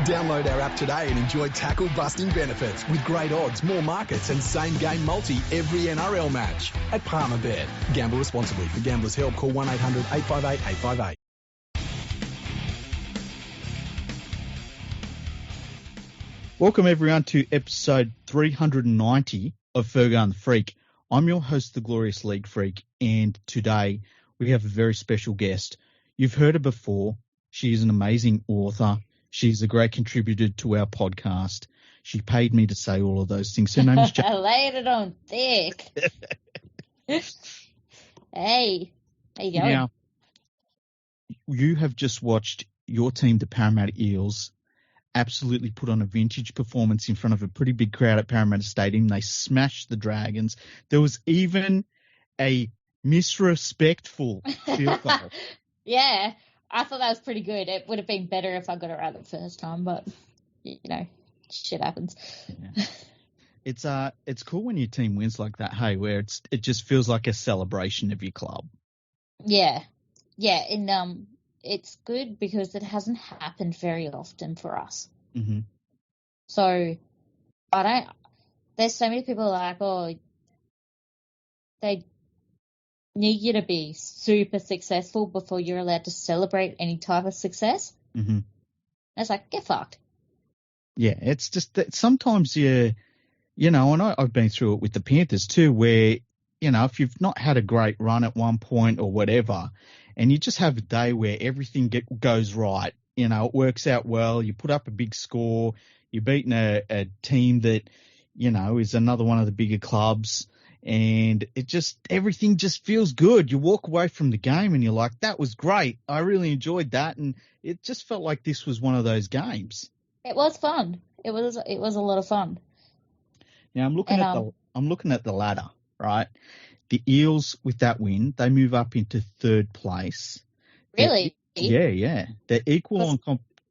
Download our app today and enjoy tackle-busting benefits with great odds, more markets and same-game multi every NRL match at Palmerbet. Gamble responsibly. For Gamblers' Help, call 1-800-858-858. Welcome, everyone, to episode 390 of Fergo and the Freak. I'm your host, the Glorious League Freak, and today we have a very special guest. You've heard her before. She is an amazing author. She's a great contributor to our podcast. She paid me to say all of those things. Her name is I laid it on thick. Hey, how you going? Now, you have just watched your team, the Parramatta Eels, absolutely put on a vintage performance in front of a pretty big crowd at Parramatta Stadium. They smashed the Dragons. There was even a misrespectful field goal. Yeah, I thought that was pretty good. It would have been better if I got it right the first time, but, you know, shit happens. Yeah. It's cool when your team wins like that, hey, where it just feels like a celebration of your club. Yeah, and it's good because it hasn't happened very often for us. Mm-hmm. So, there's so many people like, oh, they need you to be super successful before you're allowed to celebrate any type of success. Mm-hmm. It's like, get fucked. Yeah, it's just that sometimes you know, and I've been through it with the Panthers too, where, you know, if you've not had a great run at one point or whatever, and you just have a day where everything goes right, you know, it works out well, you put up a big score, you're beating a team that, you know, is another one of the bigger clubs, and everything just feels good. You walk away from the game and you're like, that was great. I really enjoyed that. And it just felt like this was one of those games. It was fun. It was a lot of fun. Now I'm looking at the ladder, right? The Eels, with that win, they move up into third place. Really? Yeah. They're equal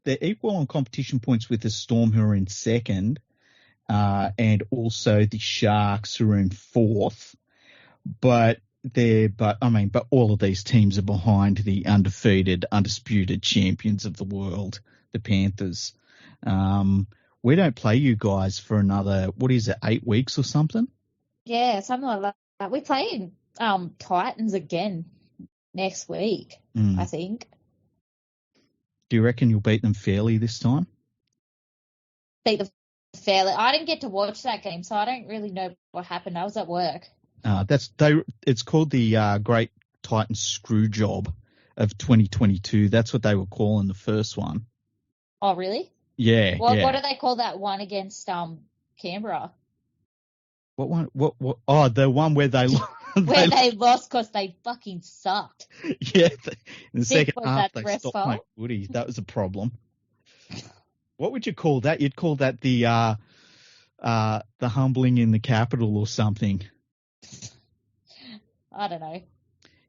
on competition points with the Storm, who are in second. And also the Sharks, who are in fourth, but all of these teams are behind the undefeated, undisputed champions of the world, the Panthers. We don't play you guys for another, 8 weeks or something? Yeah, something like that. We're playing Titans again next week, I think. Do you reckon you'll beat them fairly this time? Beat them fairly. I didn't get to watch that game, so I don't really know what happened. I was at work. It's called the Great Titan Screw Job of 2022. That's what they were calling the first one. Oh, really? Yeah. What do they call that one against Canberra? What one? What? Oh, the one where they they lost because they fucking sucked. Yeah, in the second half they stopped fault? playing footy. That was a problem. What would you call that? You'd call that the humbling in the capital or something. I don't know.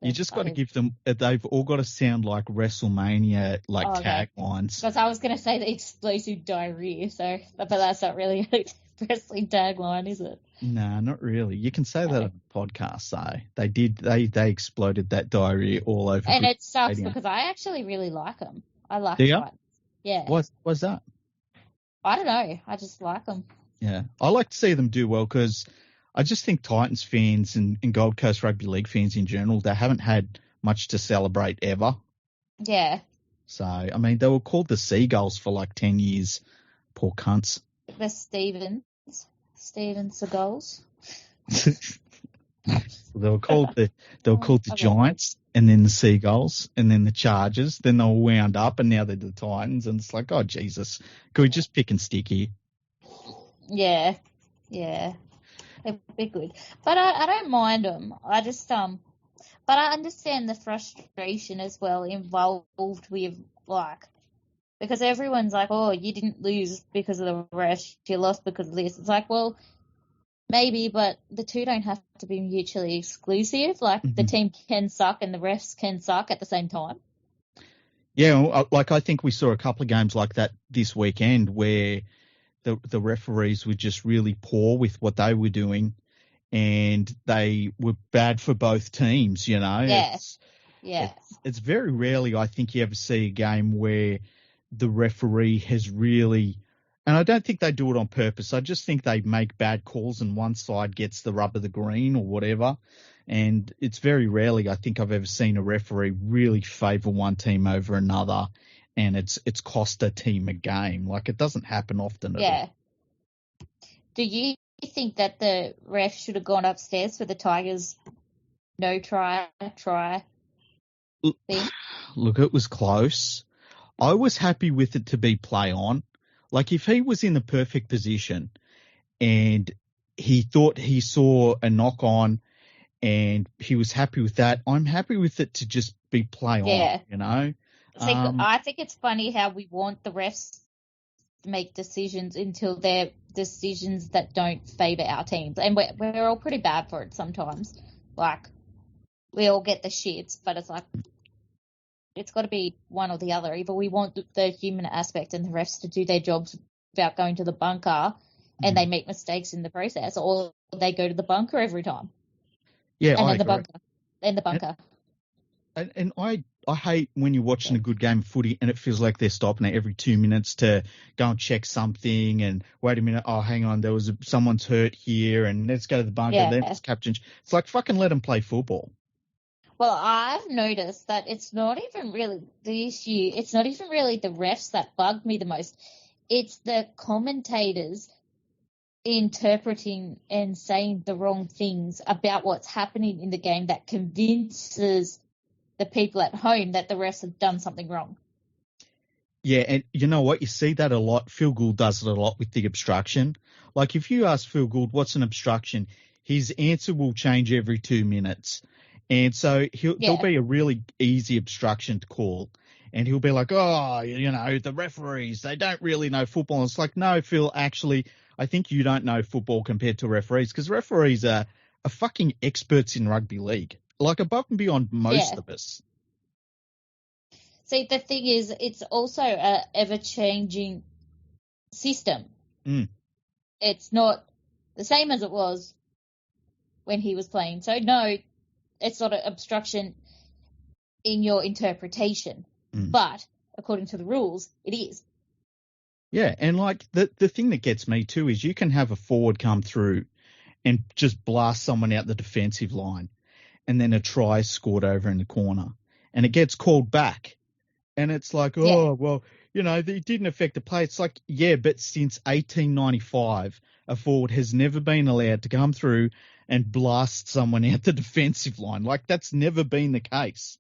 You just got to give them. They've all got to sound like WrestleMania taglines. Because I was going to say the explosive diarrhea. So, but that's not really a wrestling tagline, is it? No, not really. You can say that on the podcast, though. They did. They exploded that diarrhea all over. And it sucks because I actually really like them. I like them. Yeah. What's that? I don't know. I just like them. Yeah. I like to see them do well because I just think Titans fans and Gold Coast Rugby League fans in general, they haven't had much to celebrate ever. Yeah. So, I mean, they were called the Seagulls for like 10 years. Poor cunts. The Steven Seagulls. They were called the Giants, and then the Seagulls, and then the Chargers. Then they were wound up, and now they're the Titans. And it's like, oh Jesus, can we just pick and stick here? Yeah. They'd be good, but I don't mind them. I just but I understand the frustration as well involved with because everyone's like, oh, you didn't lose because of the rest, you lost because of this. It's like, well, maybe, but the two don't have to be mutually exclusive. Like, the team can suck and the refs can suck at the same time. Yeah, like I think we saw a couple of games like that this weekend where the referees were just really poor with what they were doing, and they were bad for both teams, you know. Yes. Yeah. It's very rarely, I think, you ever see a game where the referee has really, and I don't think they do it on purpose. I just think they make bad calls and one side gets the rub of the green or whatever. And it's very rarely I think I've ever seen a referee really favour one team over another, and it's cost a team a game. Like, it doesn't happen often at all. Do you think that the ref should have gone upstairs for the Tigers' no try thing? Look, it was close. I was happy with it to be play on. Like, if he was in the perfect position and he thought he saw a knock on and he was happy with that, I'm happy with it to just be play on, you know? See, I think it's funny how we want the refs to make decisions until they're decisions that don't favour our teams. And we're all pretty bad for it sometimes. Like, we all get the shits, but it's like, it's got to be one or the other. Either we want the human aspect and the refs to do their jobs without going to the bunker and they make mistakes in the process, or they go to the bunker every time. Yeah, and I then the agree. bunker. Then the bunker. And I hate when you're watching a good game of footy and it feels like they're stopping it every 2 minutes to go and check something and wait a minute, oh, hang on, someone's hurt here and let's go to the bunker. Then it's captain. It's like, fucking let them play football. Well, I've noticed that it's not even really the issue. It's not even really the refs that bug me the most. It's the commentators interpreting and saying the wrong things about what's happening in the game that convinces the people at home that the refs have done something wrong. Yeah, and you know what? You see that a lot. Phil Gould does it a lot with the obstruction. Like, if you ask Phil Gould what's an obstruction, his answer will change every 2 minutes. And so there'll be a really easy obstruction to call. And he'll be like, oh, you know, the referees, they don't really know football. And it's like, no, Phil, actually, I think you don't know football compared to referees, because referees are fucking experts in rugby league, like above and beyond most of us. See, the thing is, it's also a ever-changing system. It's not the same as it was when he was playing. So, no, it's not an obstruction in your interpretation. But according to the rules, it is. Yeah, and like the thing that gets me too is you can have a forward come through and just blast someone out the defensive line, and then a try scored over in the corner, and it gets called back. And it's like, oh, well, you know, it didn't affect the play. It's like, yeah, but since 1895, a forward has never been allowed to come through and blast someone out the defensive line. Like, that's never been the case.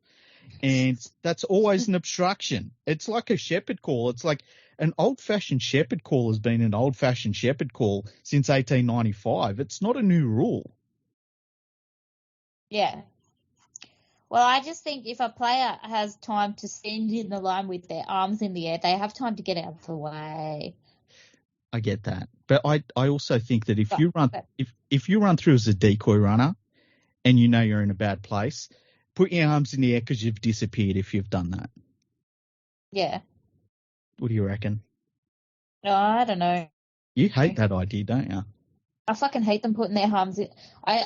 And that's always an obstruction. It's like a shepherd call. It's like an old-fashioned shepherd call has been an old-fashioned shepherd call since 1895. It's not a new rule. Yeah. Well, I just think if a player has time to stand in the line with their arms in the air, they have time to get out of the way. I get that. But I also think that if you run through as a decoy runner and you know you're in a bad place, put your arms in the air because you've disappeared if you've done that. Yeah. What do you reckon? No, I don't know. You hate that idea, don't you? I fucking hate them putting their arms in. I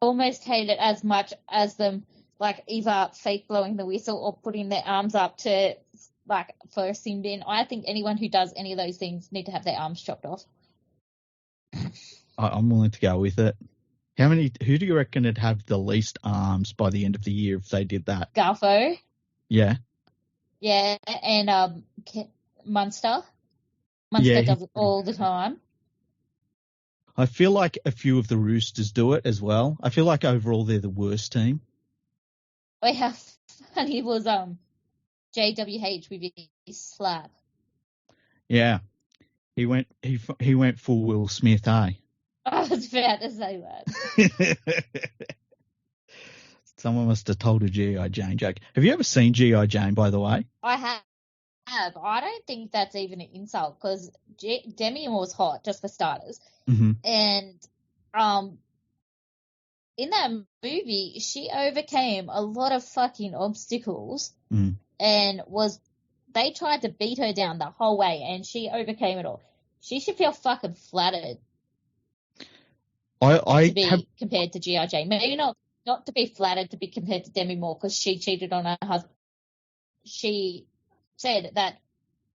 almost hate it as much as them, like, either fake blowing the whistle or putting their arms up to, like, for a sin bin. I think anyone who does any of those things need to have their arms chopped off. I'm willing to go with it. Who do you reckon would have the least arms by the end of the year if they did that? Garfo. Yeah. Yeah, and Munster. Munster does it all the time. I feel like a few of the Roosters do it as well. I feel like overall they're the worst team. Oh, how funny was JWH with his slap. Yeah. He went full Will Smith, eh? I was about to say that. Someone must have told a G.I. Jane joke. Have you ever seen G.I. Jane, by the way? I have. I don't think that's even an insult because Demi was hot, just for starters. Mm-hmm. And in that movie, she overcame a lot of fucking obstacles and they tried to beat her down the whole way and she overcame it all. She should feel fucking flattered. Compared to G.I. Jane. Maybe not to be flattered to be compared to Demi Moore because she cheated on her husband. She said that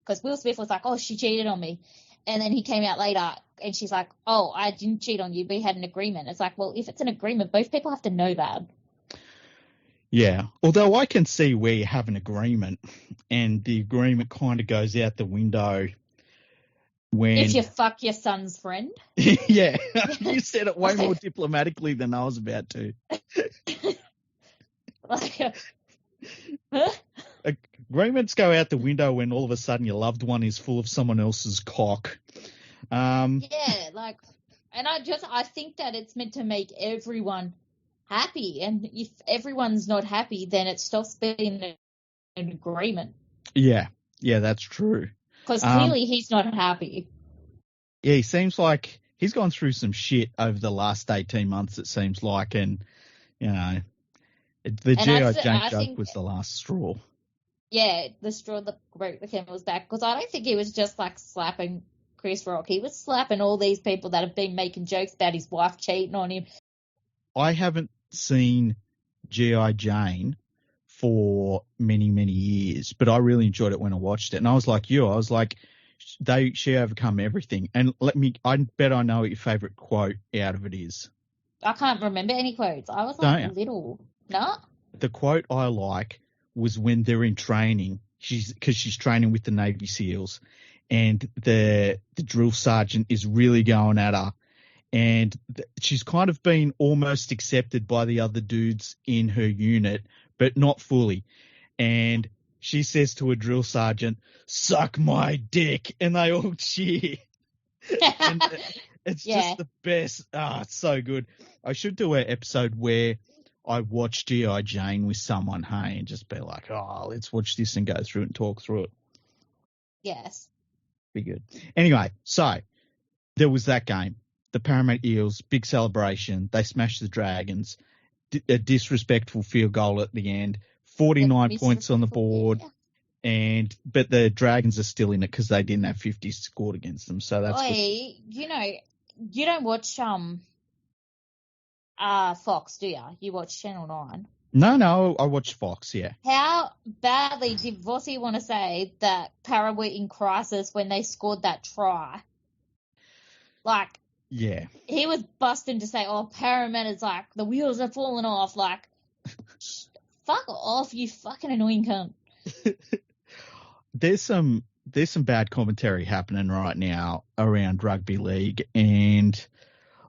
because Will Smith was like, oh, she cheated on me. And then he came out later and she's like, oh, I didn't cheat on you. We had an agreement. It's like, well, if it's an agreement, both people have to know that. Yeah. Although I can see where you have an agreement and the agreement kind of goes out the window when... If you fuck your son's friend. Yeah. You said it way more diplomatically than I was about to. Agreements go out the window when all of a sudden your loved one is full of someone else's cock. Yeah, like, and I think that it's meant to make everyone happy, and if everyone's not happy, then it stops being an agreement. Yeah, that's true. Because clearly he's not happy. Yeah, he seems like he's gone through some shit over the last 18 months, it seems like, and, you know, the G.I. Jane joke was the last straw. Yeah, the straw that broke the camel's back, because I don't think he was just, like, slapping Chris Rock. He was slapping all these people that have been making jokes about his wife cheating on him. I haven't seen G.I. Jane for many, many years, but I really enjoyed it when I watched it. And I was like you, I was like, she overcome everything. And I bet I know what your favourite quote out of it is. I can't remember any quotes. I was like little. No? The quote I like was when they're in training, because she's training with the Navy SEALs, and the drill sergeant is really going at her, and she's kind of been almost accepted by the other dudes in her unit, but not fully. And she says to a drill sergeant, "Suck my dick," and they all cheer. And it's just the best. It's so good. I should do an episode where I watch G.I. Jane with someone, hey, and just be like, oh, let's watch this and go through it and talk through it. Yes. Be good. Anyway, so there was that game. The Parramatta Eels, big celebration. They smashed the Dragons. A disrespectful field goal at the end. 49 points on the board. Yeah. But the Dragons are still in it because they didn't have 50 scored against them. So that's good. You know, you don't watch Fox, do you? You watch Channel 9. No, I watch Fox, yeah. How badly did Vossi want to say that Para were in crisis when they scored that try? Like, yeah. He was busting to say, oh, Parramatta's like, the wheels are falling off. Like, fuck off, you fucking annoying cunt. There's some bad commentary happening right now around rugby league, and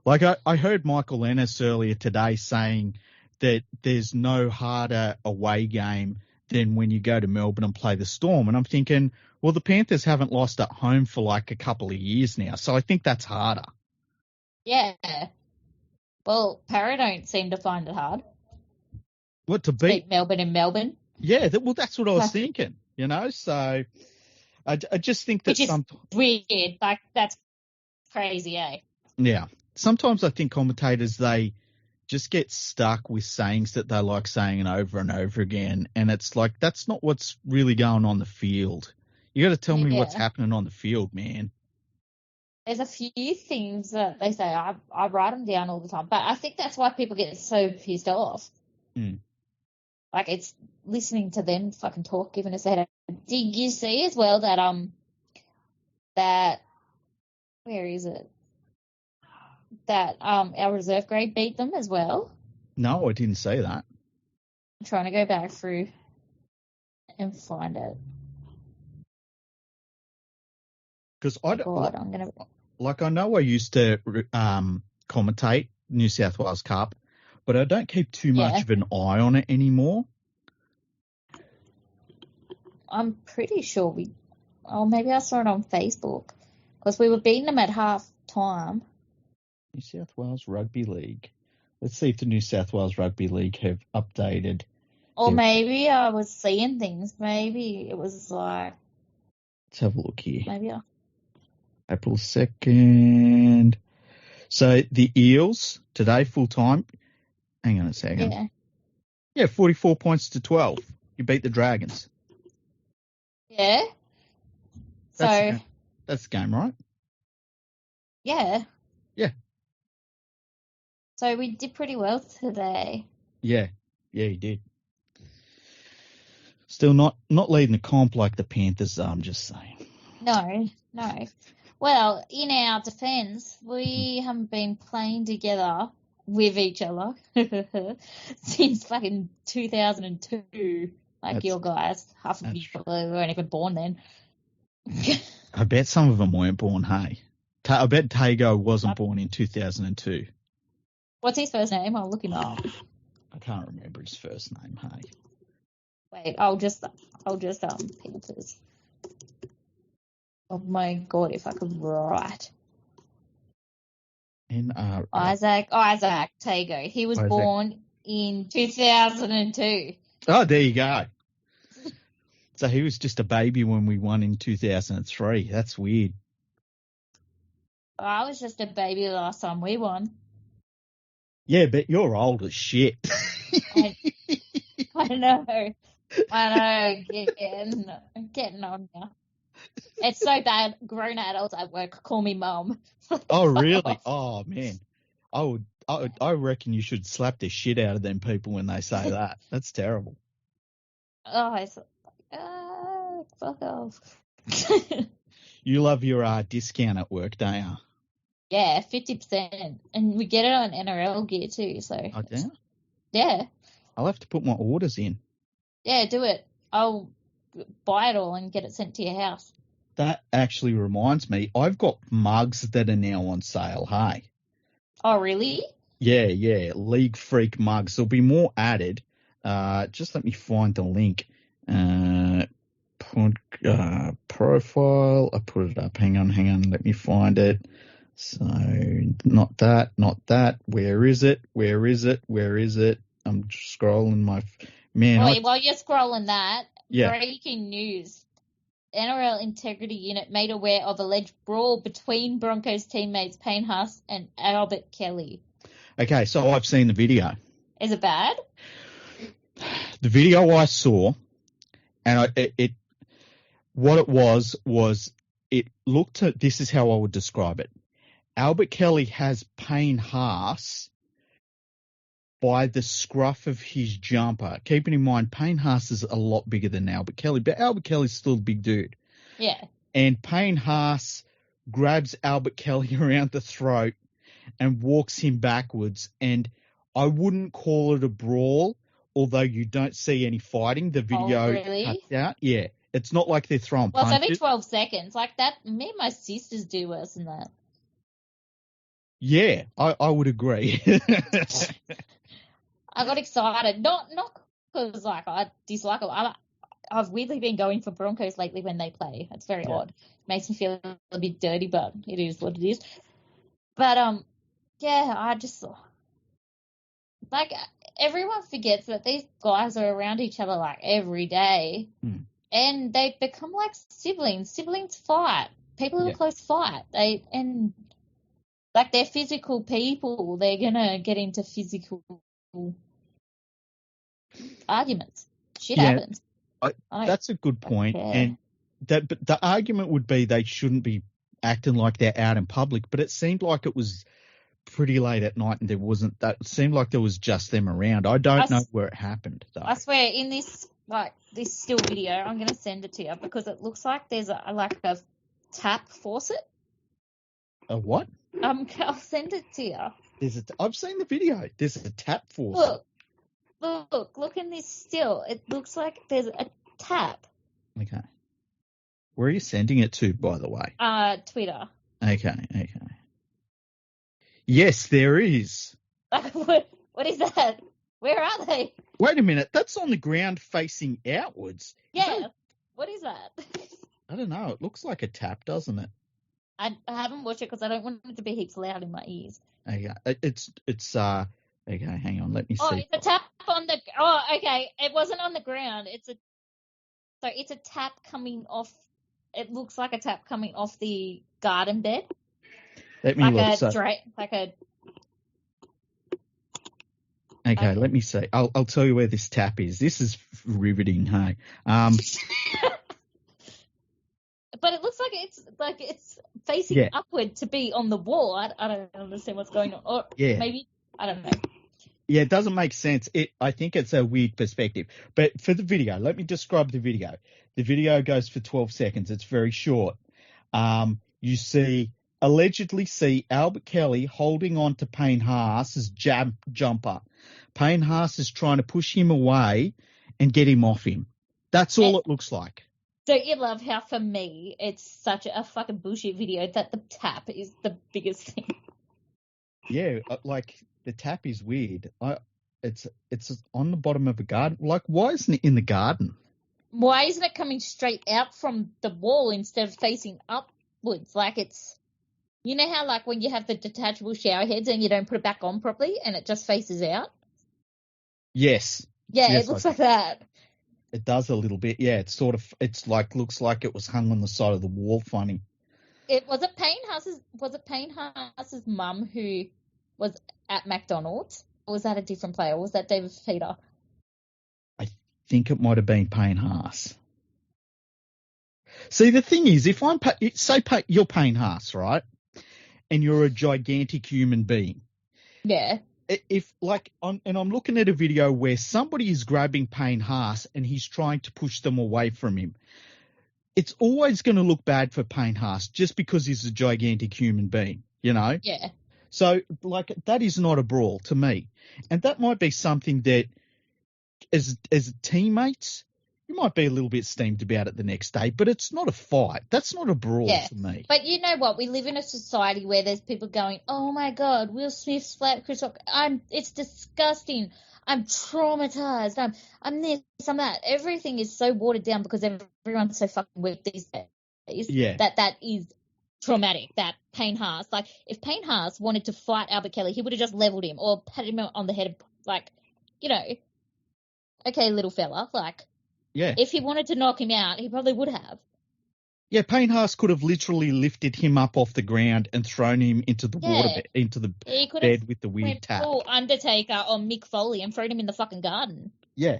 like I heard Michael Ennis earlier today saying that there's no harder away game than when you go to Melbourne and play the Storm. And I'm thinking, well, the Panthers haven't lost at home for like a couple of years now, so I think that's harder. Yeah. Well, Para don't seem to find it hard. What, to beat Melbourne in Melbourne? Yeah, that's what I was thinking, you know, so I just think that... Which is weird, like, that's crazy, eh? Yeah. Sometimes I think commentators, they just get stuck with sayings that they like saying over and over again, and it's like, that's not what's really going on the field. You got to tell me what's happening on the field, man. There's a few things that they say, I write them down all the time, but I think that's why people get so pissed off. Mm. Like, it's listening to them fucking talk, giving us a headache. Did you see as well that where is it? That our reserve grade beat them as well? No, I didn't say that. I'm trying to go back through and find it. Because I know I used to commentate New South Wales Cup, but I don't keep too much of an eye on it anymore. I'm pretty sure maybe I saw it on Facebook, because we were beating them at half time. New South Wales Rugby League. Let's see if the New South Wales Rugby League have updated. Or maybe I was seeing things. Maybe it was like... Let's have a look here. Maybe April 2nd. So the Eels, today, full time. Hang on a second. Yeah, 44 points to 12. You beat the Dragons. Yeah. That's the game, right? Yeah. Yeah. So we did pretty well today. Yeah, you did. Still not leading the comp like the Panthers, I'm just saying. No. Well, in our defence, we haven't been playing together with each other since fucking 2002. Like your guys, half of you probably weren't even born then. I bet some of them weren't born, hey. I bet Tago wasn't born in 2002. What's his first name? I'll look him up. I can't remember his first name, hey. Wait, I'll just people this. Oh my god, if I could write. Isaac Tago. He was born in 2002. Oh, there you go. So he was just a baby when we won in 2003. That's weird. I was just a baby last time we won. Yeah, but you're old as shit. I know. Getting on now. It's so bad. Grown adults at work call me mum. Oh, really? Oh, man. I reckon you should slap the shit out of them people when they say that. That's terrible. Oh, it's fuck off. You love your discount at work, don't you? Yeah, 50%. And we get it on NRL gear too. So. Oh, yeah? Yeah. I'll have to put my orders in. Yeah, do it. I'll buy it all and get it sent to your house. That actually reminds me, I've got mugs that are now on sale, hey? Oh, really? Yeah, League Freak mugs. There'll be more added. Just let me find the link. Profile. I put it up. Hang on. Let me find it. So, not that. Where is it? I'm just scrolling my... Man. Wait, while you're scrolling that, yeah. Breaking news. NRL Integrity Unit made aware of alleged brawl between Broncos teammates Payne Haas and Albert Kelly. Okay, so I've seen the video. Is it bad? The video I saw, and what it was it looked at, this is how I would describe it. Albert Kelly has Payne Haas by the scruff of his jumper. Keeping in mind, Payne Haas is a lot bigger than Albert Kelly, but Albert Kelly's still a big dude. Yeah. And Payne Haas grabs Albert Kelly around the throat and walks him backwards. And I wouldn't call it a brawl, although you don't see any fighting. The video cuts out. Yeah. It's not like they're throwing punches. Well, it's only 12 seconds. Like that, me and my sisters do worse than that. Yeah, I would agree. I got excited, not because like I dislike it. I've weirdly been going for Broncos lately when they play. It's very odd. Makes me feel a bit dirty, but it is what it is. But yeah, I just like everyone forgets that these guys are around each other like every day, and they become like siblings. Siblings fight. People who are close fight. Like they're physical people. They're gonna get into physical arguments. Shit happens. That's a good point. And but the argument would be they shouldn't be acting like they're out in public. But it seemed like it was pretty late at night, and there wasn't. That seemed like there was just them around. I don't know where it happened though. I swear, in this still video, I'm gonna send it to you because it looks like there's a tap faucet. A what? I'll send it to you. I've seen the video. There's a tap faucet. Look in this still. It looks like there's a tap. Okay. Where are you sending it to, by the way? Twitter. Okay. Yes, there is. What is that? Where are they? Wait a minute. That's on the ground facing outwards. Yeah. What is that? I don't know. It looks like a tap, doesn't it? I haven't watched it because I don't want it to be heaps loud in my ears. Okay. It's okay, hang on, let me see. Oh, it's a tap on the... Oh, okay. It wasn't on the ground. It's a tap coming off... It looks like a tap coming off the garden bed. Let me look. Okay, let me see. I'll tell you where this tap is. This is riveting, hey. But it looks like it's facing upward to be on the wall. I don't understand what's going on. Or maybe, I don't know. Yeah, it doesn't make sense. I think it's a weird perspective. But for the video, let me describe the video. The video goes for 12 seconds. It's very short. You allegedly see Albert Kelly holding on to Payne Haas's jumper. Payne Haas is trying to push him away and get him off him. That's all it looks like. Don't you love how, for me, it's such a fucking bullshit video that the tap is the biggest thing? Yeah, like the tap is weird. It's on the bottom of a garden. Like, why isn't it in the garden? Why isn't it coming straight out from the wall instead of facing upwards? Like, it's, you know how, like, when you have the detachable shower heads and you don't put it back on properly and it just faces out? Yes. Yeah, yes, it looks like that. It does a little bit. Yeah, looks like it was hung on the side of the wall. Funny. Was it Payne Haas's mum who was at McDonald's? Or was that a different player? Or was that David Fifita? I think it might have been Payne Haas. See, the thing is, if you're Payne Haas, right? And you're a gigantic human being. Yeah. I'm looking at a video where somebody is grabbing Payne Haas and he's trying to push them away from him. It's always going to look bad for Payne Haas just because he's a gigantic human being, you know? Yeah. So, that is not a brawl to me. And that might be something that, as teammates, you might be a little bit steamed about it the next day, but it's not a fight. That's not a brawl to me. But you know what? We live in a society where there's people going, oh, my God, Will Smith slapped Chris Rock. It's disgusting. I'm traumatized. I'm this, I'm that. Everything is so watered down because everyone's so fucking weak these days. Yeah. That is traumatic, that Payne Haas. Like, if Payne Haas wanted to fight Albert Kelly, he would have just leveled him or patted him on the head, like, you know, okay, little fella, like, yeah. If he wanted to knock him out, he probably would have. Yeah, Payne Haas could have literally lifted him up off the ground and thrown him into the into the bed with the weird tap. Full Undertaker or Mick Foley and thrown him in the fucking garden. Yeah,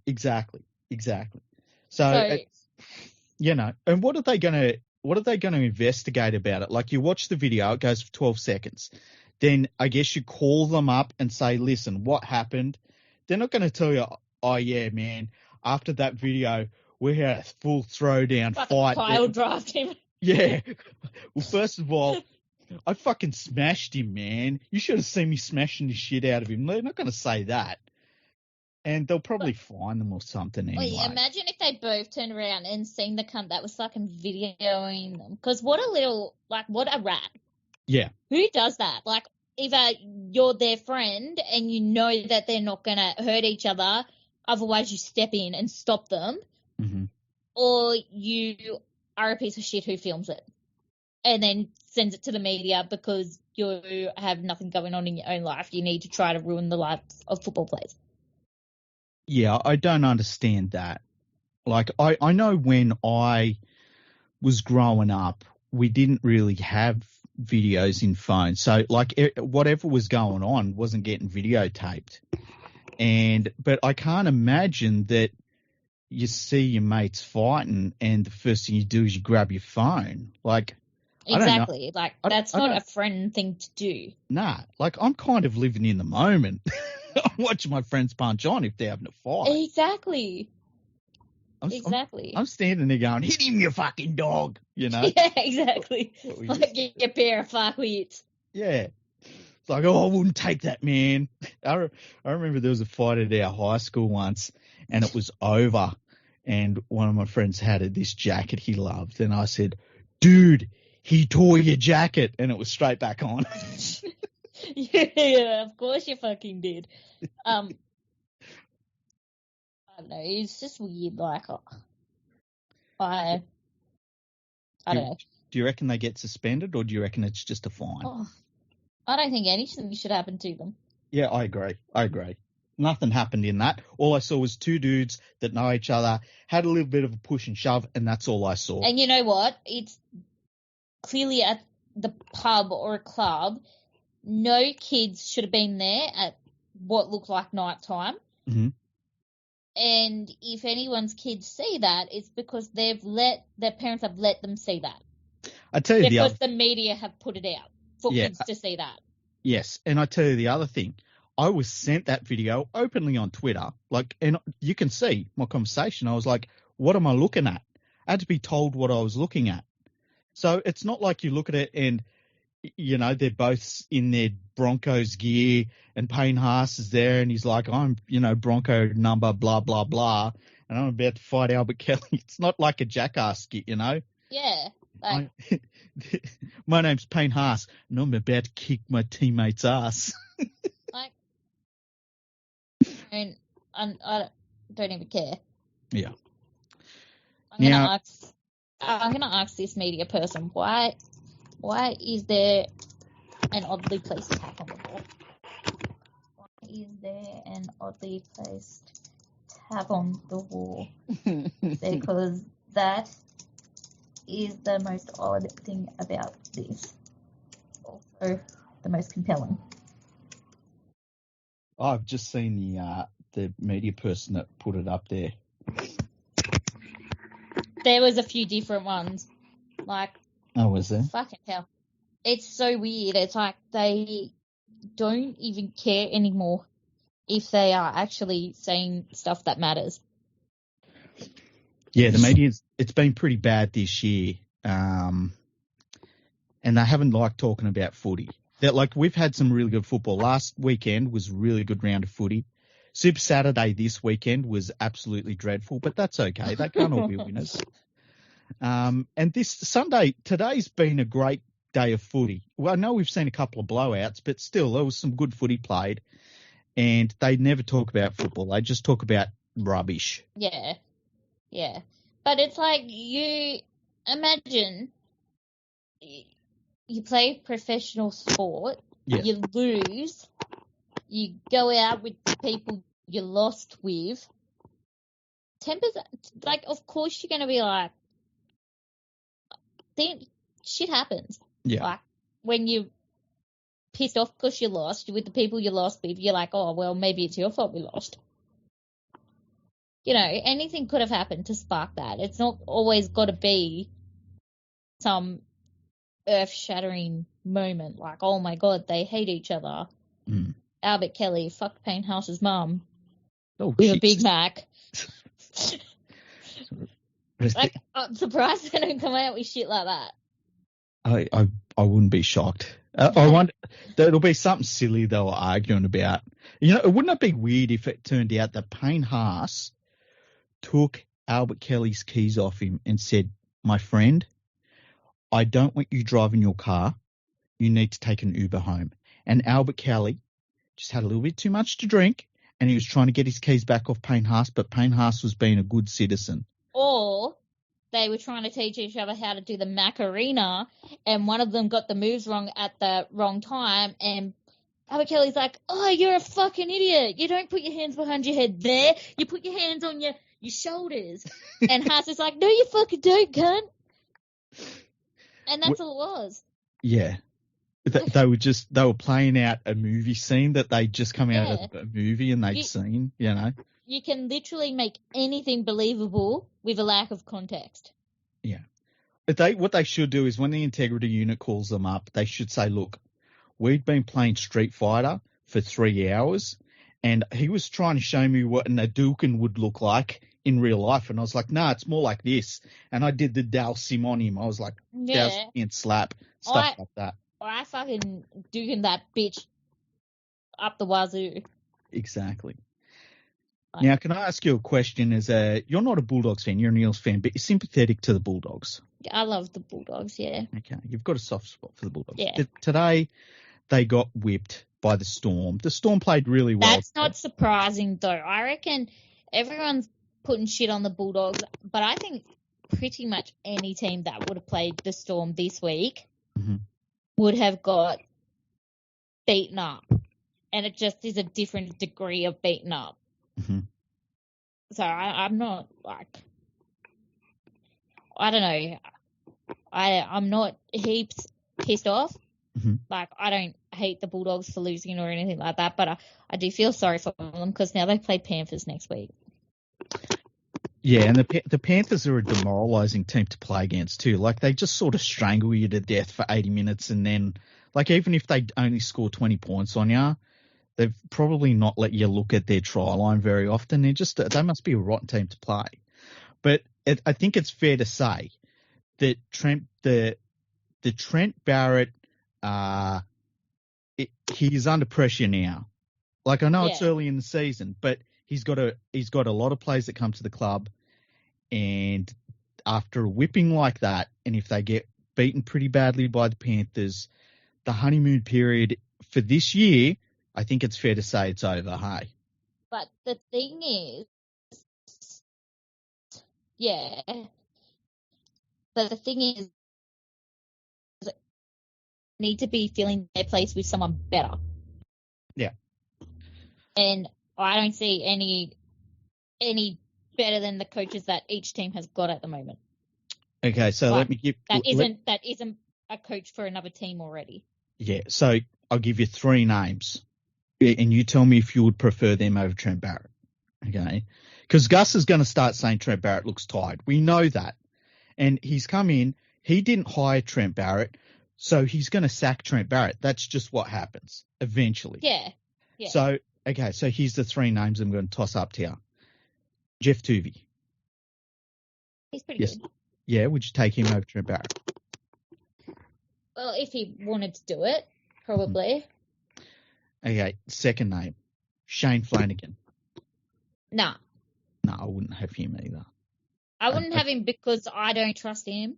exactly. So you know, and what are they going to investigate about it? Like, you watch the video, it goes for 12 seconds. Then I guess you call them up and say, listen, what happened? They're not going to tell you, oh, yeah, man, after that video, we had a full throwdown fight. Pile draft him. Yeah. Well, first of all, I fucking smashed him, man. You should have seen me smashing the shit out of him. They're not going to say that. And they'll probably fine them or something anyway. Wait, imagine if they both turned around and seen the cunt that was fucking videoing them. Because what a rat. Yeah. Who does that? Like, either you're their friend and you know that they're not going to hurt each other, otherwise you step in and stop them, or you are a piece of shit who films it and then sends it to the media because you have nothing going on in your own life. You need to try to ruin the life of football players. Yeah, I don't understand that. Like, I know when I was growing up, we didn't really have videos in phones. So, like, whatever was going on wasn't getting videotaped. But I can't imagine that you see your mates fighting and the first thing you do is you grab your phone. Like, exactly. Like, that's not a friend thing to do. Nah, like, I'm kind of living in the moment. I'm watching my friends punch on if they're having a fight. Exactly. I'm standing there going, hit him, you fucking dog, you know? Yeah, exactly. Like, you pair of fuckwits. Yeah. It's like, oh, I wouldn't take that, man. I remember there was a fight at our high school once, and it was over, and one of my friends had this jacket he loved, and I said, dude, he tore your jacket, and it was straight back on. Yeah, of course you fucking did. I don't know, it's just weird, like, I don't know. Do you reckon they get suspended, or do you reckon it's just a fine? Oh, I don't think anything should happen to them. Yeah, I agree. Nothing happened in that. All I saw was two dudes that know each other, had a little bit of a push and shove, and that's all I saw. And you know what? It's clearly at the pub or a club, no kids should have been there at what looked like night time. Mm-hmm. And if anyone's kids see that, it's because their parents have let them see that. I tell you, because the media have put it out for kids to see that. Yes, and I tell you the other thing. I was sent that video openly on Twitter, and you can see my conversation. I was like, what am I looking at? I had to be told what I was looking at. So it's not like you look at it and, you know, they're both in their Broncos gear and Payne Haas is there and he's like, I'm, you know, Bronco number, blah, blah, blah, and I'm about to fight Albert Kelly. It's not like a Jackass skit, you know? Yeah. Like, my name's Payne Haas and I'm about to kick my teammate's ass. like, and I don't even care. Yeah. I'm gonna ask this media person why is there an oddly placed tap on the ball? Why is there an oddly placed tap on the wall? Because that is the most odd thing about this. Also, the most compelling. I've just seen the media person that put it up there. There was a few different ones. Like, oh, was there? Fucking hell. It's so weird. It's like they don't even care anymore if they are actually saying stuff that matters. Yeah, the media's, it's been pretty bad this year. And they haven't liked talking about footy. Like, we've had some really good football. Last weekend was a really good round of footy. Super Saturday this weekend was absolutely dreadful, but that's okay. They can't all be winners. And this Sunday, today's been a great day of footy. Well, I know we've seen a couple of blowouts, but still, there was some good footy played. And they never talk about football. They just talk about rubbish. Yeah. Yeah. But it's like, you imagine you play professional sport, Yeah. you lose, you go out with the people you lost with. Tempers, like, of course you're going to be like, shit happens. Yeah. Like, when you're pissed off because you lost, with the people you lost with, you're like, oh, well, maybe it's your fault we lost. You know, anything could have happened to spark that. It's not always got to be some earth-shattering moment like, oh, my God, they hate each other. Mm. Albert Kelly fucked Payne Haas's mum Oh, with a Big Mac. Like, I I'm surprised they don't come out with shit like that. wouldn't be shocked. I wonder, it'll be something silly they were arguing about. You know, wouldn't it be weird if it turned out that Payne Haas took Albert Kelly's keys off him and said, my friend, I don't want you driving your car. You need to take an Uber home. And Albert Kelly just had a little bit too much to drink and he was trying to get his keys back off Payne Haas, but Payne Haas was being a good citizen. Or they were trying to teach each other how to do the Macarena, and one of them got the moves wrong at the wrong time, and Albert Kelly's like, oh, you're a fucking idiot. You don't put your hands behind your head there. You put your hands on your shoulders. And Haas is like, no, you fucking don't, cunt. And that's all it was. Yeah. They were playing out a movie scene that they'd just come out of a movie and they'd seen, you know. You can literally make anything believable with a lack of context. Yeah. What they should do is when the integrity unit calls them up, they should say, look, we'd been playing Street Fighter for 3 hours and he was trying to show me what an Hadouken would look like in real life. And I was like, nah, it's more like this. And I did the Dalsim on him. I was like, and slap, stuff like that. Or I fucking duking that bitch up the wazoo. Exactly. Now, can I ask you a question? You're not a Bulldogs fan, you're an Eels fan, but you're sympathetic to the Bulldogs. I love the Bulldogs, yeah. Okay, you've got a soft spot for the Bulldogs. Yeah. Today, they got whipped by the Storm. The Storm played really well. That's not surprising, though. I reckon everyone's putting shit on the Bulldogs, but I think pretty much any team that would have played the Storm this week would have got beaten up. And it just is a different degree of beaten up. Mm-hmm. So I'm not like, I don't know. I'm not heaps pissed off. Mm-hmm. Like, I don't hate the Bulldogs for losing or anything like that, but I do feel sorry for them because now they play Panthers next week. Yeah, and the Panthers are a demoralising team to play against too. Like, they just sort of strangle you to death for 80 minutes and then, like, even if they only score 20 points on you, they've probably not let you look at their try line very often. They must be a rotten team to play. But I think it's fair to say that Trent, the the Trent Barrett, he's under pressure now. Like, I know it's early in the season, but he's got a lot of players that come to the club, and after a whipping like that, and if they get beaten pretty badly by the Panthers, the honeymoon period for this year, I think it's fair to say it's over, hey? But the thing is, they need to be filling their place with someone better. Yeah. And I don't see any better than the coaches that each team has got at the moment. Okay, so let me give... That isn't a coach for another team already. Yeah, so I'll give you 3 names, and you tell me if you would prefer them over Trent Barrett, okay? Because Gus is going to start saying Trent Barrett looks tired. We know that. And he's come in, he didn't hire Trent Barrett, so he's going to sack Trent Barrett. That's just what happens eventually. Yeah. So, okay, so here's the 3 names I'm going to toss up to you. Jeff Tuvey. He's pretty good. Yeah, would you take him over Trent Barrett? Well, if he wanted to do it, probably. Okay, second name, Shane Flanagan. Nah. No, I wouldn't have him either. I wouldn't have him because I don't trust him.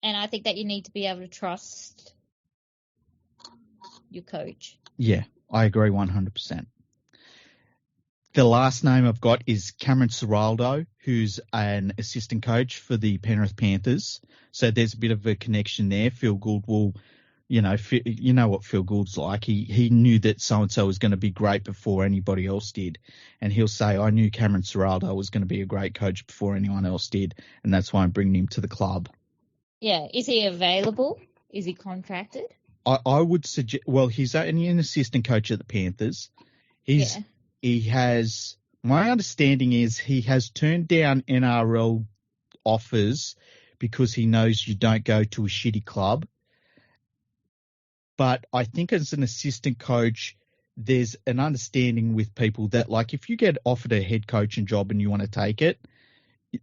And I think that you need to be able to trust your coach. Yeah, I agree 100%. The last name I've got is Cameron Ciraldo, who's an assistant coach for the Penrith Panthers. So there's a bit of a connection there. Phil Gould will, you know what Phil Gould's like. He knew that so-and-so was going to be great before anybody else did. And he'll say, I knew Cameron Ciraldo was going to be a great coach before anyone else did. And that's why I'm bringing him to the club. Yeah. Is he available? Is he contracted? I would suggest, well, he's only an assistant coach at the Panthers. He has, my understanding is he has turned down NRL offers because he knows you don't go to a shitty club. But I think as an assistant coach, there's an understanding with people that, like, if you get offered a head coaching job and you want to take it,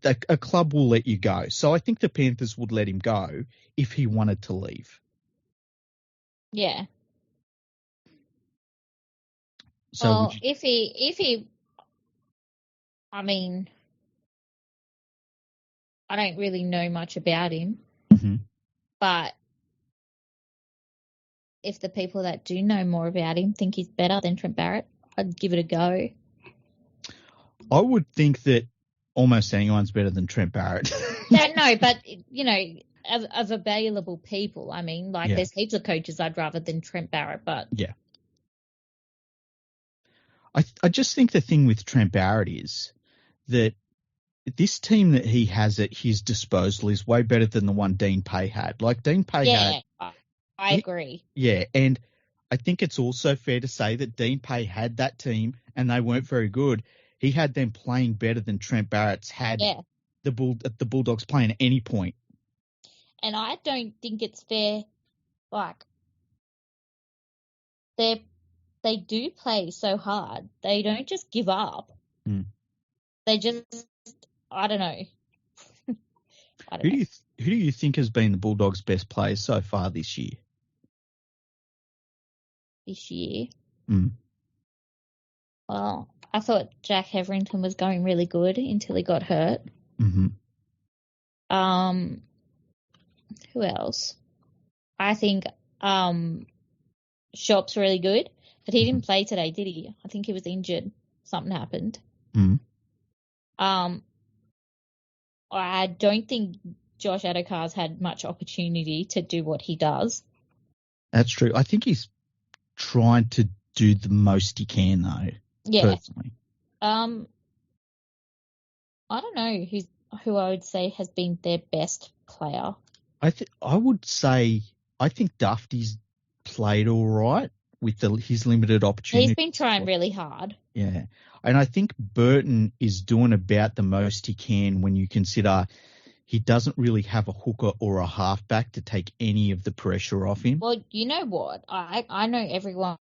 a club will let you go. So I think the Panthers would let him go if he wanted to leave. Yeah. So well, if he, I mean, I don't really know much about him, but if the people that do know more about him think he's better than Trent Barrett, I'd give it a go. I would think that almost anyone's better than Trent Barrett. No, but, you know, of available people, I mean, like there's heaps of coaches I'd rather than Trent Barrett, but... Yeah. I just think the thing with Trent Barrett is that this team that he has at his disposal is way better than the one Dean Pay had. Like, Dean Pay had... I agree. Yeah, and I think it's also fair to say that Dean Pay had that team and they weren't very good. He had them playing better than Trent Barrett's had the Bulldogs playing at any point. And I don't think it's fair, like, they do play so hard. They don't just give up. They just, I don't know. Who do you think has been the Bulldogs' best player so far this year? This year? Well, I thought Jack Hetherington was going really good until he got hurt. Who else? I think Shop's really good, but he didn't play today, did he? I think he was injured. Something happened. I don't think Josh Adokar's had much opportunity to do what he does. That's true. I think he's trying to do the most he can, though. Yeah. Personally. I don't know who I would say has been their best player. I would say I think Dufty's played all right with his limited opportunity. He's been trying really hard. Yeah. And I think Burton is doing about the most he can when you consider he doesn't really have a hooker or a halfback to take any of the pressure off him. Well, you know what? I know everyone,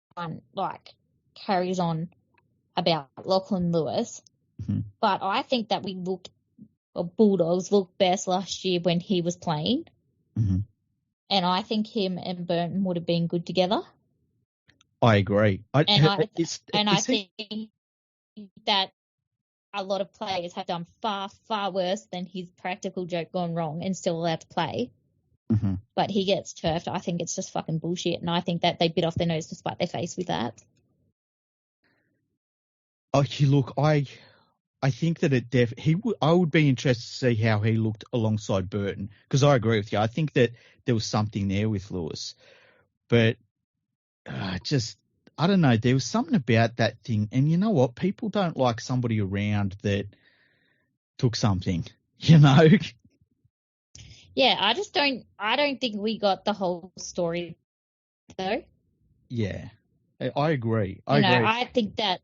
like, carries on about Lachlan Lewis, but I think that we looked Bulldogs looked best last year when he was playing. Mm-hmm. And I think him and Burton would have been good together. I agree. I think that a lot of players have done far, far worse than his practical joke gone wrong and still allowed to play. Mm-hmm. But he gets turfed. I think it's just fucking bullshit. And I think that they bit off their nose to spite their face with that. Oh, look, I think that I would be interested to see how he looked alongside Burton, because I agree with you. I think that there was something there with Lewis, but I don't know. There was something about that thing, and you know what? People don't like somebody around that took something, you know. Yeah, I don't think we got the whole story though. Yeah, I agree. I think that.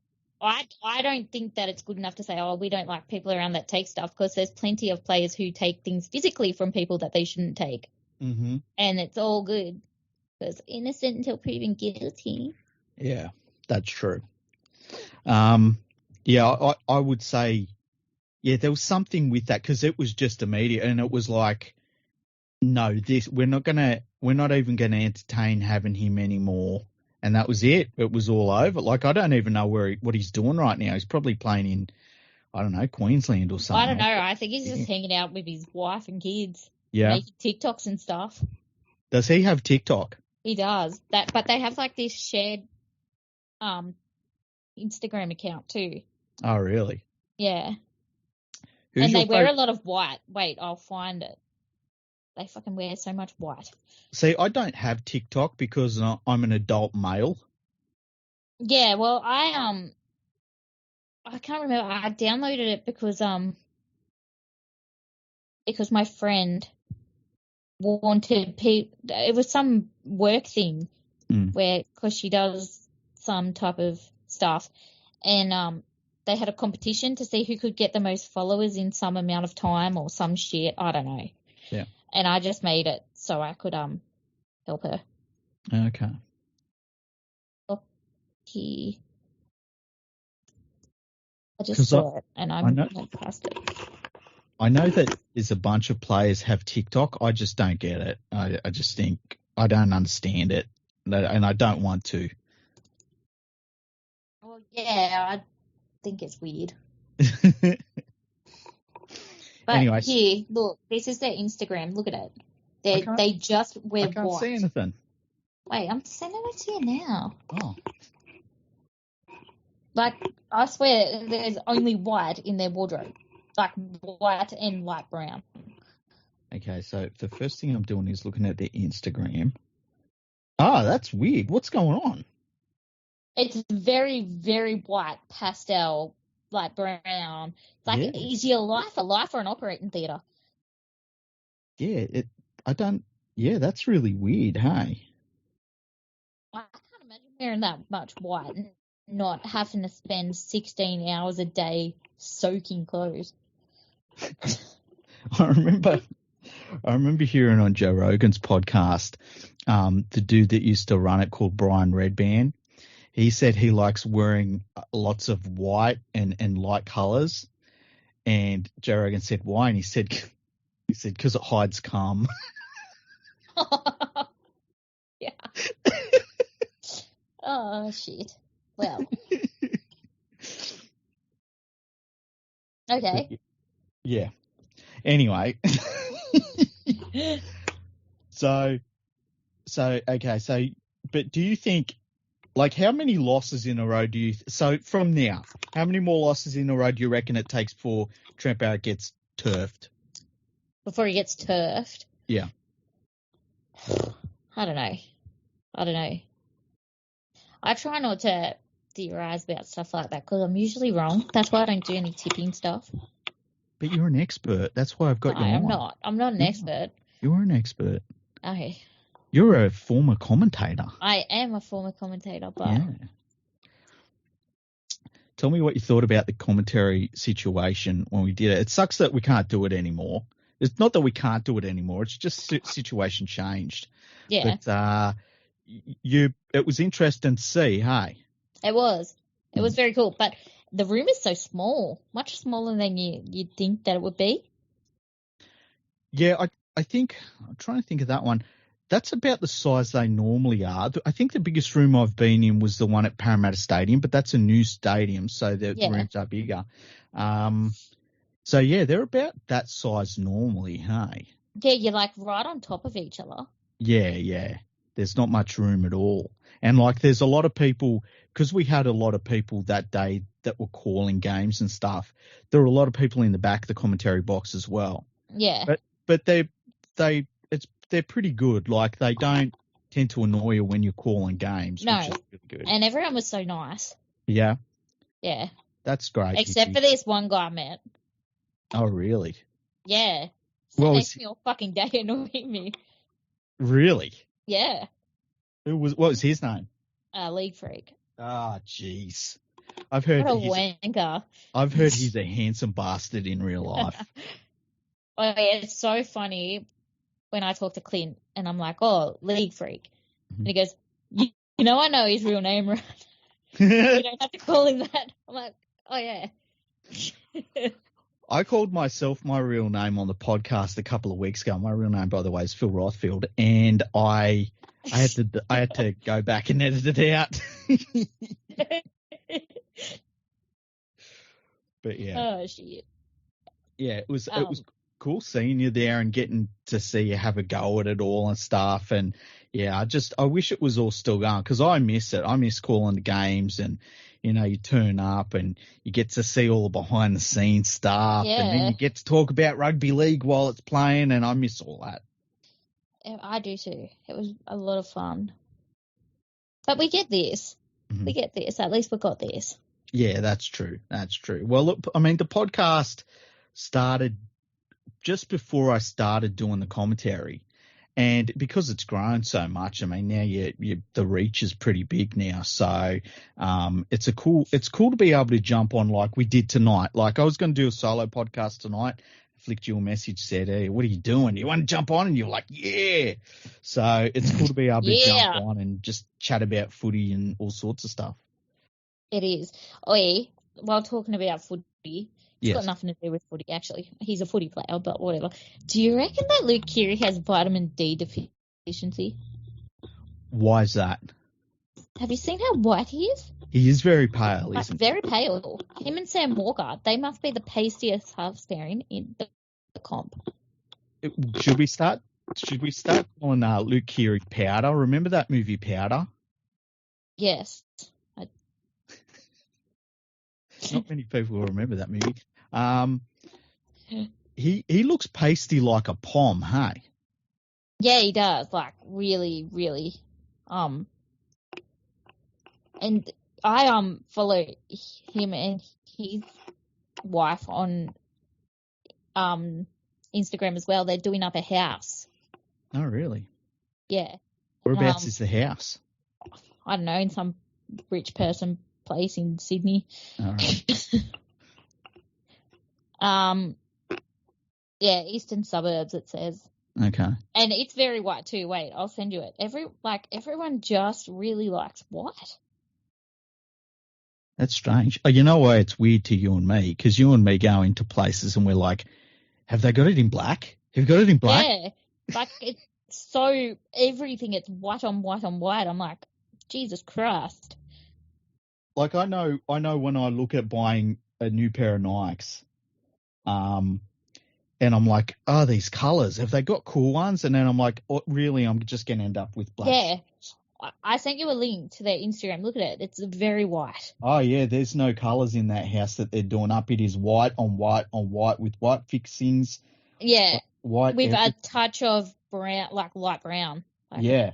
I don't think that it's good enough to say, oh, we don't like people around that take stuff, because there's plenty of players who take things physically from people that they shouldn't take. Mm-hmm. And it's all good, because innocent until proven guilty. Yeah, that's true. Yeah, I would say, yeah, there was something with that, because it was just immediate, and it was like, no, we're not even going to entertain having him anymore. And that was it. It was all over. Like, I don't even know what he's doing right now. He's probably playing in, I don't know, Queensland or something. I don't know. I think he's just hanging out with his wife and kids. Yeah. Making TikToks and stuff. Does he have TikTok? He does. But they have like this shared Instagram account too. Oh, really? Yeah. And they wear a lot of white. Wait, I'll find it. They fucking wear so much white. See, I don't have TikTok because I'm an adult male. Yeah, well, I can't remember. I downloaded it because my friend wanted it was some work thing because she does some type of stuff, and they had a competition to see who could get the most followers in some amount of time or some shit. I don't know. Yeah. And I just made it so I could help her. Okay. I just saw it and I went past it. I know that there's a bunch of players have TikTok. I just don't get it. I just think I don't understand it, and I don't want to. Well, yeah, I think it's weird. But anyways, here, look, this is their Instagram. Look at it. They just wear white. I can't see anything. Wait, I'm sending it to you now. Oh. Like, I swear, there's only white in their wardrobe. Like, white and light brown. Okay, so the first thing I'm doing is looking at their Instagram. Ah, that's weird. What's going on? It's very, very white, pastel, light brown. Like, is your life a life or an operating theatre? Yeah, that's really weird, hey? I can't imagine wearing that much white and not having to spend 16 hours a day soaking clothes. I remember hearing on Joe Rogan's podcast, the dude that used to run it called Brian Redban. He said he likes wearing lots of white and light colours. And Joe Rogan said, why? And he said, because it hides cum. Yeah. Oh, shit. Well. Okay. Yeah. Anyway. So, but do you think, like, how many losses in a row so from now, how many more losses in a row do you reckon it takes before Trent Barrett gets turfed? Before he gets turfed? Yeah. I don't know. I try not to theorize about stuff like that because I'm usually wrong. That's why I don't do any tipping stuff. But you're an expert. That's why I've got you on. I'm not an expert. You're an expert. Okay. You're a former commentator. I am a former commentator, but... Yeah. Tell me what you thought about the commentary situation when we did it. It sucks that we can't do it anymore. It's not that we can't do it anymore. It's just situation changed. Yeah. But it was interesting to see, hey? It was. It was very cool. But the room is so small, much smaller than you'd think that it would be. Yeah, I think I'm trying to think of that one. That's about the size they normally are. I think the biggest room I've been in was the one at Parramatta Stadium, but that's a new stadium, so the rooms are bigger. So yeah, they're about that size normally, hey? Yeah, you're like right on top of each other. Yeah. There's not much room at all. And like there's a lot of people, because we had a lot of people that day that were calling games and stuff, there were a lot of people in the back of the commentary box as well. Yeah. But they're pretty good. Like they don't tend to annoy you when you're calling games, No. which is really good. And everyone was so nice. Yeah. Yeah. That's great. Except for this one guy I met. Oh, really? Yeah. Well, next to me all fucking day annoying me. Really? Yeah. What was his name? League Freak. Ah, jeez. I've heard what a wanker. I've heard he's a handsome bastard in real life. Oh, yeah, it's so funny when I talk to Clint and I'm like, oh, League Freak. Mm-hmm. And he goes, you know I know his real name, right? You don't have to call him that. I'm like, oh, yeah. I called myself my real name on the podcast a couple of weeks ago. My real name, by the way, is Phil Rothfield, and I had to go back and edit it out. But yeah. Oh shit. Yeah, it was cool seeing you there and getting to see you have a go at it all and stuff. And yeah, I wish it was all still going because I miss it. I miss calling the games and, you know, you turn up and you get to see all the behind the scenes stuff. Yeah. And then you get to talk about rugby league while it's playing, and I miss all that. I do too. It was a lot of fun. But we get this. Mm-hmm. We get this. At least we got this. Yeah, that's true. That's true. Well, look, I mean, the podcast started just before I started doing the commentary. And because it's grown so much, I mean, now the reach is pretty big now. So it's cool to be able to jump on like we did tonight. Like I was going to do a solo podcast tonight. I flicked you a message, said, hey, what are you doing? You want to jump on? And you're like, yeah. So it's cool to be able to jump on and just chat about footy and all sorts of stuff. It is. Oh, yeah. While talking about footy, it's got nothing to do with footy, actually. He's a footy player, but whatever. Do you reckon that Luke Keary has vitamin D deficiency? Why is that? Have you seen how white he is? He is very pale, isn't he? Very pale. Him and Sam Walker, they must be the pastiest halves pairing in the comp. Should we start calling Luke Keary Powder? Remember that movie Powder? Yes. Not many people will remember that movie. He looks pasty like a pom, hey? Yeah, he does. Like really, really. And I follow him and his wife on Instagram as well. They're doing up a house. Oh, really? Yeah. Whereabouts is the house? I don't know, in some rich person place in Sydney. All right. Yeah, eastern suburbs it says. Okay. And it's very white too. Wait, I'll send you it. Everyone just really likes white. That's strange. Oh, you know why it's weird to you and me? Because you and me go into places and we're like, have they got it in black? Have you got it in black? Yeah. Like it's so everything. It's white on white on white. I'm like, Jesus Christ. Like I know when I look at buying a new pair of Nikes, and I'm like, oh, these colours, have they got cool ones? And then I'm like, oh, really, I'm just going to end up with black. Yeah. I sent you a link to their Instagram. Look at it. It's very white. Oh, yeah, there's no colours in that house that they're doing up. It is white on white on white with white fixings. Yeah. White with a touch of brown, like light brown. Like yeah.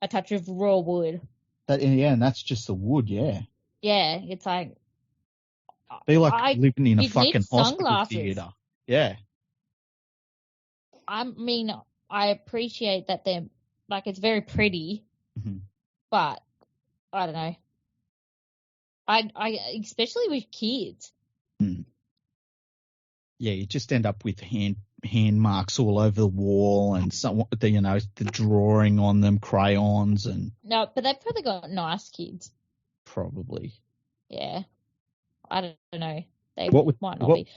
A touch of raw wood. And that's just the wood, yeah. Yeah, it's like... Be like living in a fucking hospital theatre. Yeah. I mean, I appreciate that they're... Like, it's very pretty, but I don't know. I especially with kids. Mm. Yeah, you just end up with hand marks all over the wall and the drawing on them, crayons and... No, but they've probably got nice kids. Probably. Yeah. I don't know. They might not be.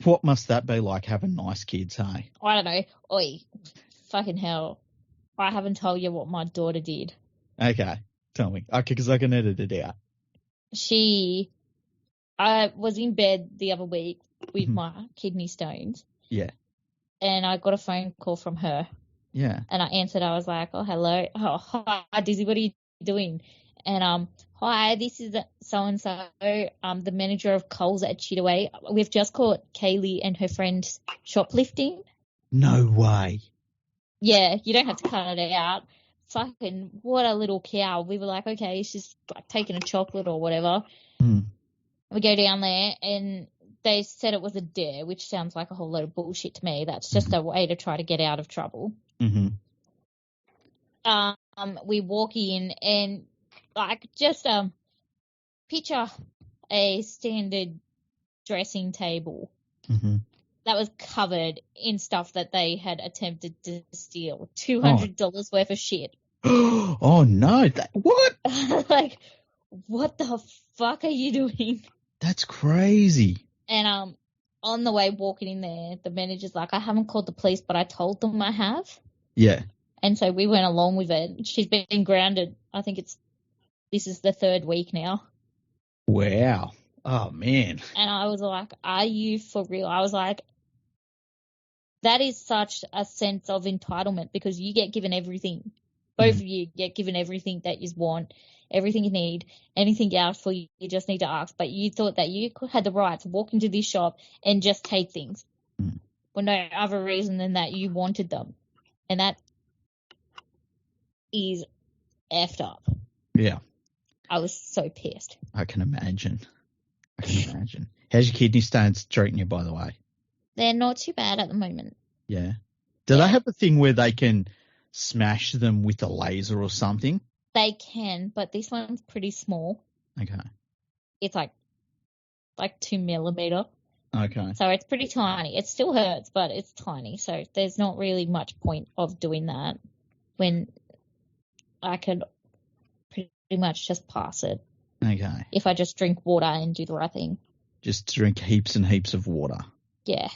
What must that be like having nice kids, hey? I don't know. Oi, fucking hell. I haven't told you what my daughter did. Okay, tell me. Okay, because I can edit it out. I was in bed the other week with Mhm. my kidney stones. Yeah. And I got a phone call from her. Yeah. And I answered. I was like, oh, hello. Oh, hi, Dizzy. What are you doing? And, hi, this is so-and-so, the manager of Coles at Chittaway. We've just caught Kaylee and her friend shoplifting. No way. Yeah, you don't have to cut it out. Fucking, what a little cow. We were like, okay, she's like taking a chocolate or whatever. Mm. We go down there and they said it was a dare, which sounds like a whole load of bullshit to me. That's just a way to try to get out of trouble. Mm-hmm. We walk in and like just picture a standard dressing table that was covered in stuff that they had attempted to steal. $200 worth of shit. Oh no! What? Like, what the fuck are you doing? That's crazy. And on the way walking in there, the manager's like, I haven't called the police, but I told them I have. Yeah. And so we went along with it. She's been grounded. I think this is the 3rd week now. Wow. Oh, man. And I was like, are you for real? I was like, that is such a sense of entitlement because you get given everything. Both of you get given everything that you want, everything you need, anything you ask for, you just need to ask. But you thought that you had the right to walk into this shop and just take things for no other reason than that you wanted them. And that is effed up. Yeah. I was so pissed. I can imagine. How's your kidney stones treating you, by the way? They're not too bad at the moment. Yeah. Do they have a thing where they can smash them with a laser or something? They can, but this one's pretty small. Okay. It's like 2 millimeter. Okay. So it's pretty tiny. It still hurts, but it's tiny. So there's not really much point of doing that when I could pretty much just pass it. Okay. If I just drink water and do the right thing. Just drink heaps and heaps of water. Yeah.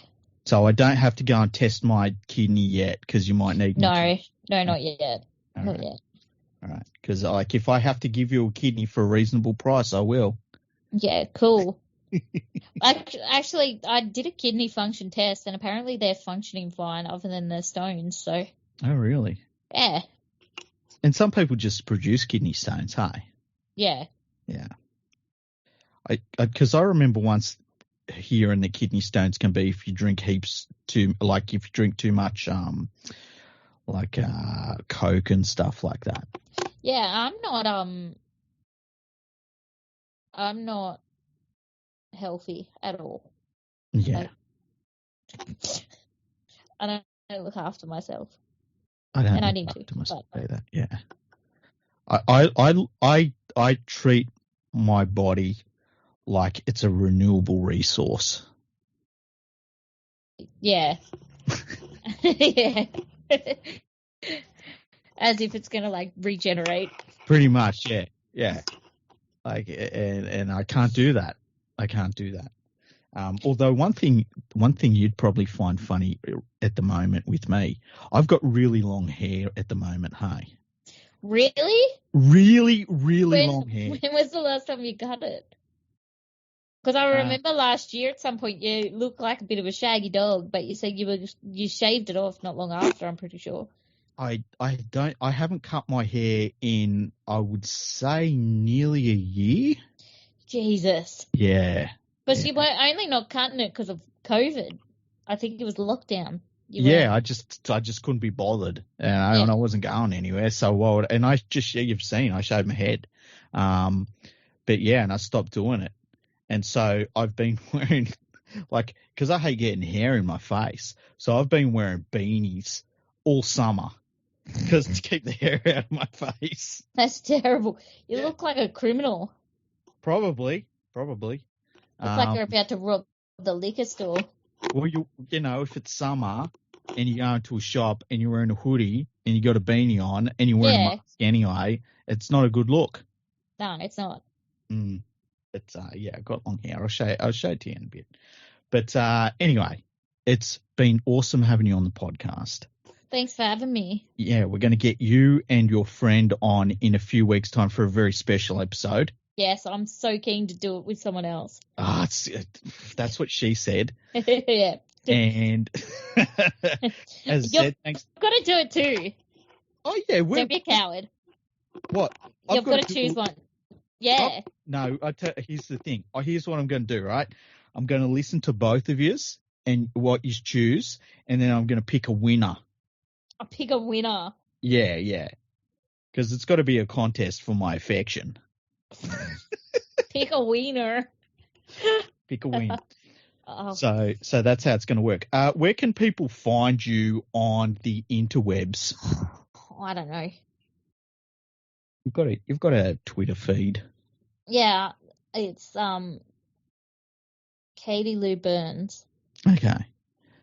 So I don't have to go and test my kidney yet because you might need No, not yet. All not right. yet. All right. Because if I have to give you a kidney for a reasonable price, I will. Yeah, cool. Actually, I did a kidney function test, and apparently they're functioning fine other than the stones. So. Oh, really? Yeah. And some people just produce kidney stones, hey? Yeah. Yeah. Because I remember once hearing that kidney stones can be if you drink if you drink too much, Coke and stuff like that. Yeah, I'm not healthy at all. Yeah. I don't look after myself. I don't. And I look need after to. myself But... either. Yeah. I treat my body like it's a renewable resource. Yeah. Yeah. As if it's going to regenerate. Pretty much, yeah. Yeah. And I can't do that. Although one thing you'd probably find funny at the moment with me, I've got really long hair at the moment, hey? Really? Really, really long hair. When was the last time you got it? Because I remember last year at some point you looked like a bit of a shaggy dog, but you said you shaved it off not long after, I'm pretty sure. I haven't cut my hair in, I would say, nearly a year. Jesus. Yeah. But you were only not cutting it because of COVID. I think it was lockdown. I just couldn't be bothered, and I wasn't going anywhere. So and you've seen I shaved my head, but yeah, and I stopped doing it, and so I've been wearing because I hate getting hair in my face, so I've been wearing beanies all summer because to keep the hair out of my face. That's terrible. You look like a criminal. Probably. Look like you're about to rob the liquor store. Well, if it's summer and you go into a shop and you're wearing a hoodie and you got a beanie on and you're wearing a mask anyway, it's not a good look. No, it's not. It's I've got long hair. I'll show it to you in a bit. But anyway, it's been awesome having you on the podcast. Thanks for having me. Yeah, we're going to get you and your friend on in a few weeks' time for a very special episode. Yes, I'm so keen to do it with someone else. That's what she said. Yeah. And as I said, thanks. You've got to do it too. Oh, yeah. Don't be a coward. What? You've got to choose one. Yeah. Here's the thing. Here's what I'm going to do, right? I'm going to listen to both of yous and what you choose, and then I'm going to pick a winner. I'll pick a winner. Yeah. Because it's got to be a contest for my affection. Pick a winner. Pick a win. So that's how it's going to work. Where can people find you on the interwebs? I don't know. You've got a Twitter feed. Yeah, it's Katie Lou Burns. Okay.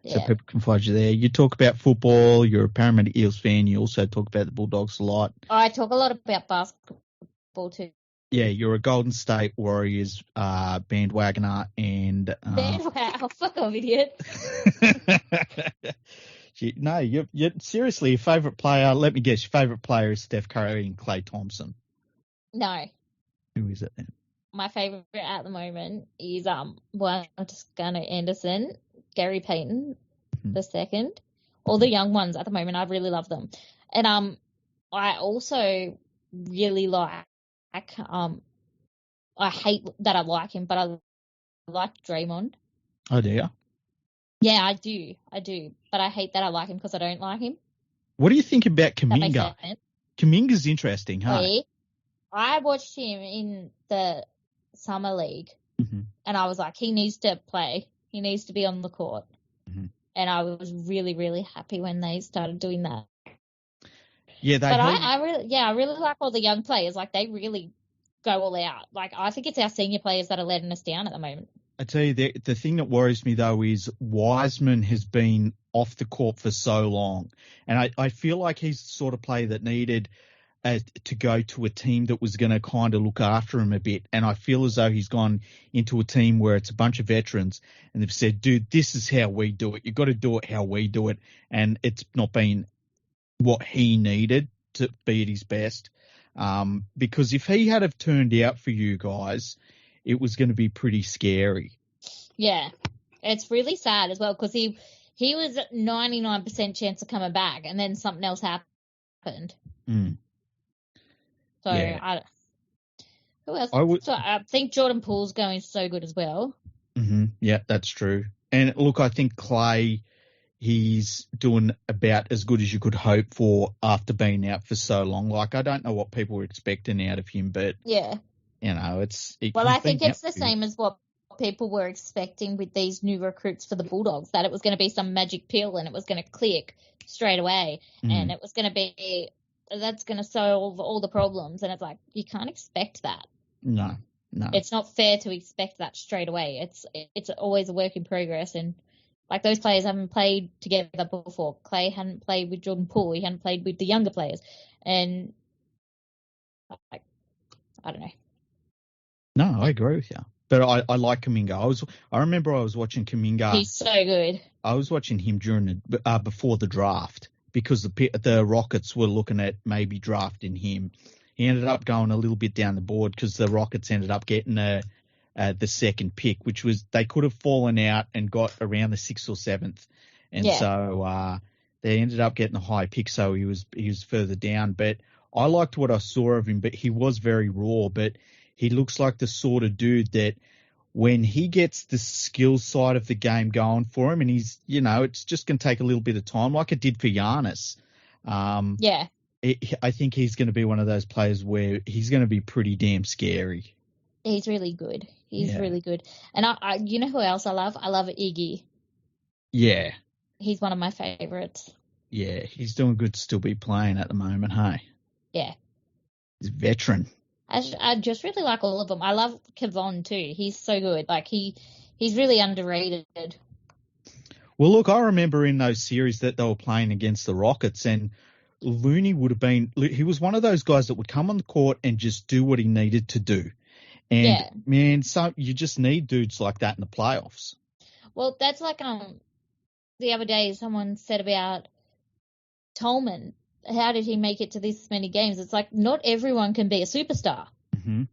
Yeah. So people can find you there. You talk about football. You're a Parramatta Eels fan. You also talk about the Bulldogs a lot. I talk a lot about basketball too. Yeah, you're a Golden State Warriors bandwagoner and fuck off, idiot. you're seriously, your favourite player, let me guess, your favourite player is Steph Curry and Klay Thompson. No. Who is it then? My favourite at the moment is Toscano Anderson, Gary Payton, the second. All the young ones at the moment, I really love them. And I also really like I hate that I like him, but I like Draymond. Oh, do you? Yeah, I do. But I hate that I like him because I don't like him. What do you think about Kuminga? Kuminga's interesting, huh? I watched him in the Summer League, and I was like, he needs to play. He needs to be on the court. And I was really, really happy when they started doing that. Yeah, I really like all the young players. Like, they really go all out. Like, I think it's our senior players that are letting us down at the moment. I tell you, the thing that worries me, though, is Wiseman has been off the court for so long. And I feel like he's the sort of player that needed to go to a team that was going to kind of look after him a bit. And I feel as though he's gone into a team where it's a bunch of veterans and they've said, dude, this is how we do it. You've got to do it how we do it. And it's not been what he needed to be at his best. Because if he had have turned out for you guys, it was going to be pretty scary. Yeah. It's really sad as well because he was at 99% chance of coming back and then something else happened. So yeah. Who else? I think Jordan Poole's going so good as well. Yeah, that's true. And look, I think Klay, he's doing about as good as you could hope for after being out for so long. Like, I don't know what people were expecting out of him, but yeah, you know, I think it's the same as what people were expecting with these new recruits for the Bulldogs, that it was going to be some magic pill and it was going to click straight away and it was going to be that's going to solve all the problems. And it's like, you can't expect that. No. It's not fair to expect that straight away. It's always a work in progress. And like, those players haven't played together before. Klay hadn't played with Jordan Poole. He hadn't played with the younger players. And like, I don't know. No, I agree with you. But I like Kuminga. I remember I was watching Kuminga. He's so good. I was watching him before the draft because the Rockets were looking at maybe drafting him. He ended up going a little bit down the board because the Rockets ended up getting the second pick, which was they could have fallen out and got around the 6th or 7th, and so they ended up getting a high pick. So he was further down. But I liked what I saw of him. But he was very raw. But he looks like the sort of dude that when he gets the skill side of the game going for him, and he's, you know, it's just going to take a little bit of time, like it did for Giannis. I think he's going to be one of those players where he's going to be pretty damn scary. He's really good. He's really good. And I you know who else I love? I love Iggy. Yeah. He's one of my favourites. Yeah, he's doing good to still be playing at the moment, hey? Yeah. He's a veteran. I just really like all of them. I love Kevon too. He's so good. Like, he's really underrated. Well, look, I remember in those series that they were playing against the Rockets, and Looney he was one of those guys that would come on the court and just do what he needed to do. And, man, so you just need dudes like that in the playoffs. Well, that's like the other day someone said about Toleman. How did he make it to this many games? It's like not everyone can be a superstar. Mm-hmm.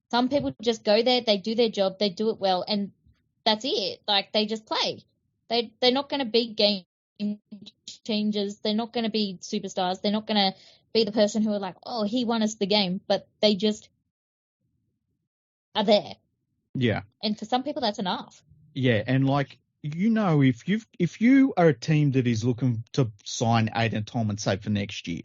Some people just go there, they do their job, they do it well, and that's it. Like, they just play. They're not going to be game changers. They're not going to be superstars. They're not going to be the person who are like, oh, he won us the game, but they just are there. Yeah. And for some people, that's enough. Yeah, and like, if you are a team that is looking to sign Aiden Toleman, say, for next year,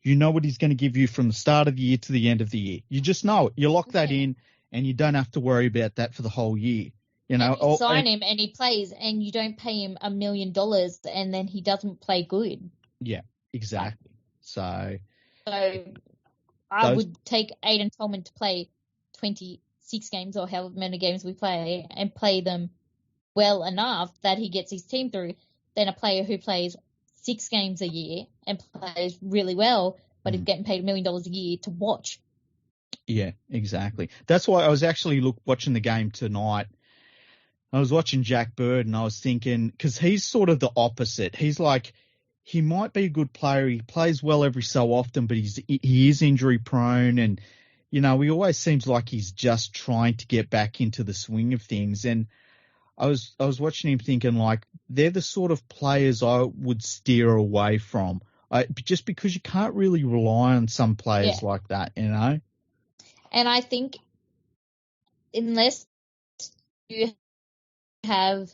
you know what he's going to give you from the start of the year to the end of the year. You just know it. You lock that in, and you don't have to worry about that for the whole year. You know, and you sign him and he plays, and you don't pay him $1 million, and then he doesn't play good. Yeah, exactly. So I would take Aiden Toleman to play 26 games or however many games we play and play them well enough that he gets his team through than a player who plays 6 games a year and plays really well, but is getting paid $1 million a year to watch. Yeah, exactly. That's why I was actually watching the game tonight. I was watching Jack Bird and I was thinking, because he's sort of the opposite. He's like, he might be a good player. He plays well every so often, but he is injury prone. And, you know, he always seems like he's just trying to get back into the swing of things. And I was watching him thinking, like, they're the sort of players I would steer away from. Just because you can't really rely on some players like that, you know? And I think unless you have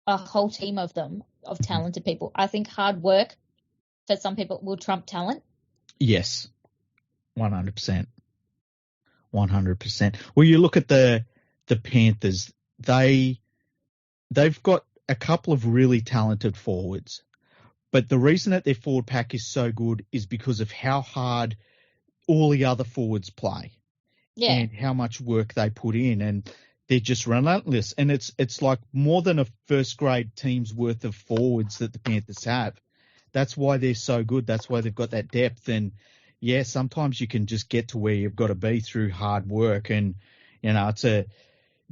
a whole team of them, of talented people, I think hard work for some people will trump talent. Yes, 100%. 100%. Well, you look at the Panthers, they've got a couple of really talented forwards, but the reason that their forward pack is so good is because of how hard all the other forwards play and how much work they put in, and they're just relentless. And it's like more than a first grade team's worth of forwards that the Panthers have. That's why they're so good. That's why they've got that depth. And yeah, sometimes you can just get to where you've got to be through hard work. And, you know,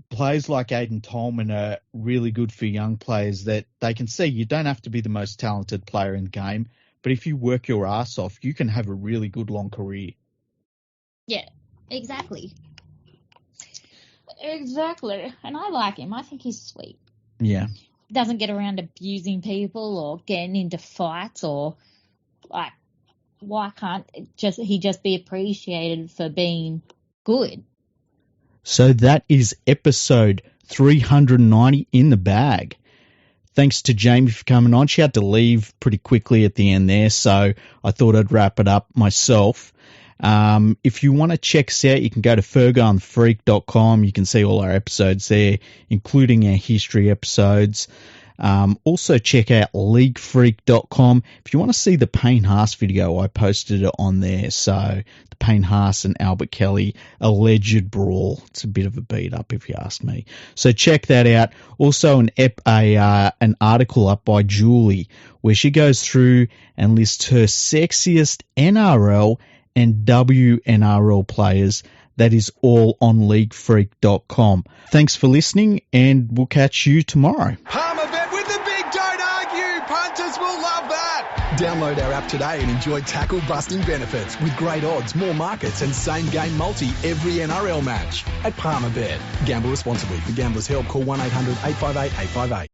players like Aiden Toleman are really good for young players that they can see you don't have to be the most talented player in the game, but if you work your ass off, you can have a really good long career. Yeah, exactly. Exactly. And I like him. I think he's sweet. Yeah. He doesn't get around abusing people or getting into fights, or like, why can't he just be appreciated for being good? So that is episode 390 in the bag. Thanks to Jayme for coming on. She had to leave pretty quickly at the end there, so I thought I'd wrap it up myself. If you want to check us out, you can go to fergoandthefreak.com. You can see all our episodes there, including our history episodes. Also check out leaguefreak.com. If you want to see the Payne Haas video, I posted it on there. So the Payne Haas and Albert Kelly alleged brawl. It's a bit of a beat up if you ask me. So check that out. Also an article up by Julie where she goes through and lists her sexiest NRL and WNRL players. That is all on leaguefreak.com. Thanks for listening, and we'll catch you tomorrow. Palmerbet with the big don't argue. Punters will love that. Download our app today and enjoy tackle-busting benefits with great odds, more markets, and same-game multi every NRL match at Palmerbet. Gamble responsibly. For Gamblers' Help, call 1-800-858-858.